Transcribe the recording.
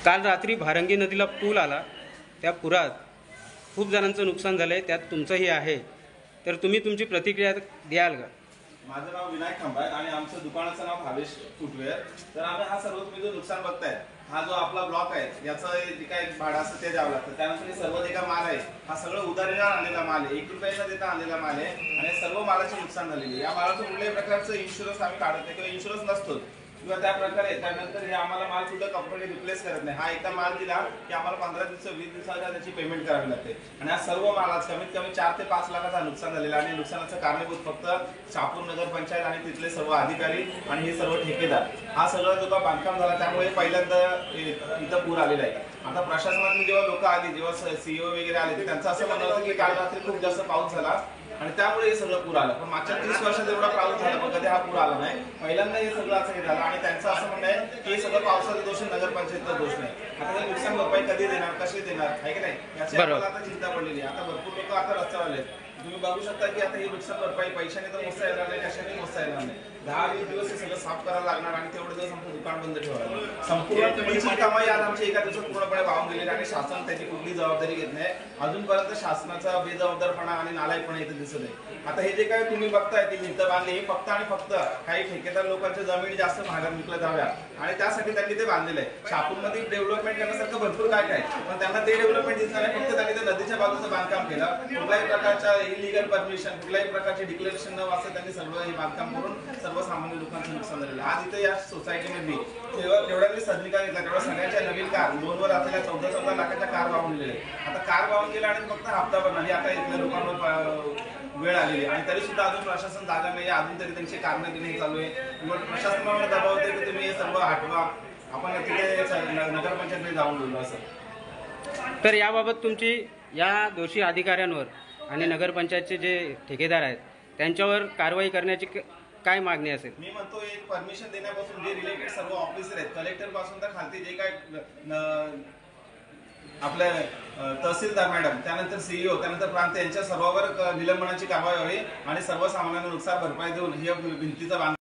काल रात्री भारंगी नदीला पूल आला, त्या पुरात खूप जणांचं नुकसान झालं आहे, त्यात तुमचंही आहे, तर तुम्ही तुमची प्रतिक्रिया द्याल का? माझं नाव विनायक खंबाळे आणि आमचं दुकानाचं नाव भावेश फुटवेअर। तर आम्ही हा सर्व तुम्ही जो नुकसान बघताय, हा जो आपला ब्लॉक आहे याचं जे काय भाडं असतं ते द्यावं लागतं। त्यानंतर हे सर्व जे काय माल आहे हा सगळं उधारीला आणलेला माल आहे, 1 रुपया देता आणलेला माल आहे आणि सर्व मालाचे नुकसान झालेले आहे। या मालाचं कुठल्याही प्रकारचं इन्शुरन्स आम्ही काढत नाही किंवा इन्शुरन्स नसतो किंवा त्या प्रकारे त्यानंतर हे आम्हाला माल सुद्धा कंपनी रिप्लेस करत नाही। हा एकदा माल दिला की आम्हाला 15 दिवस 20 दिवसाच्या त्याची पेमेंट करावी लागते आणि हा सर्व मालाच कमीत कमी 4 ते 5 लाखाचा नुकसान झालेला आणि नुकसानाचं कारणीभूत फक्त शहापूर नगर पंचायत आणि तिथले सर्व अधिकारी आणि हे सर्व ठेकेदार। हा सगळं जो बांधकाम झाला त्यामुळे पहिल्यांदा इथं पूर आलेला आहे। आता प्रशासनातून जेव्हा लोक आली, जेव्हा सीईओ वगैरे आले, त्यांचं असं म्हणणं होतं की काल रात्री खूप जास्त पाऊस झाला आणि त्यामुळे हे सगळं पूर आलं। पण मागच्या 30 वर्षात एवढा पाऊस झाला पण कधी हा पूर आला नाही, पहिल्यांदा हे सगळं असं हे झालं आणि त्यांचं असं म्हणणं आहे की हे सगळं पावसाचा दोष आहे, नगरपंचायतचा दोष नाही। आता हे नुकसान भरपाई कधी देणार, कशी देणार आहे की नाही, याची आम्हाला आता चिंता पडलेली आहे। आता भरपूर लोक आता रस्त्यावर आले, तुम्ही बघू शकता की आता ही नुकसान भरपाई पैशाने तर मोजता येणार नाही, कशाने मोजता येणार नाही। 10-20 दिवस हे सगळं साफ करायला लागणार आणि तेवढे दिवस आमचं दुकान बंद ठेवायला। संपूर्ण कमाई आज आमची एका दिवसात पूर्णपणे वाहून गेली आणि शासन त्याची कुठली जबाबदारी घेत नाही। अजूनपर्यंत शासनाचा बेजबाबदारपणा आणि नालायकपणा इथे दिसत आहे। आता हे जे काही तुम्ही बघताय ती भिंत बांधली, हे फक्त आणि फक्त काही ठेकेदार लोकांच्या जमिनी जास्त महागात विकल्या जाव्या आणि त्यासाठी त्यांनी ते बांधलेलं आहे। शहापूरमध्ये डेव्हलपमेंट करण्यासारखं भरपूर काय काय, पण त्यांना ते डेव्हलपमेंट दिसणार नाही। फक्त त्यांनी ते नदीच्या बाजूचं बांधकाम केलं, कुठल्याही प्रकारच्या इलिगल परमिशन, कुठल्याही प्रकारचे डिक्लेरेशन न वाचता त्यांनी सर्व हे बांधकाम करून सर्वसामान्य लोकांचं नुकसान झालेलं। आज इथे या सोसायटीमध्ये तेवढ्यातली सदनिका घेतला, तेवढ्या सगळ्यांच्या नवीन कार लोनवर असलेल्या 14-14 लाखाच्या कार वाहून गेले। आता कार वाहून गेल्या आणि फक्त हप्ता भरणार ही आता इथल्या लोकांवर वेळ आलेली आणि तरी सुद्धा अजून प्रशासन जागा नाही, अजून तरी त्यांची कारणं देणे चालू आहे। प्रशासनावर दबाव होते की तुम्ही हे सर्व हटवा, आपण तिथे नगरपंचायतमध्ये जाऊन बोललो असं। तर याबाबत तुमची या दोषी अधिकाऱ्यांवर आणि नगरपंचायतचे जे ठेकेदार आहेत त्यांच्यावर कारवाई करण्याची काय मागणी असेल? मी म्हणतो एक परमिशन देण्यापासून जे रिलेटेड सर्व ऑफिसर आहेत, कलेक्टर पासून तर खालती जे काय आपल्या तहसीलदार मॅडम, त्यानंतर सीईओ, त्यानंतर प्रांत यांच्या सर्वांवर निलंबनाची कारवाई व्हावी आणि सर्वसामान्यांना नुकसान भरपाई देऊन ही भिंतीचा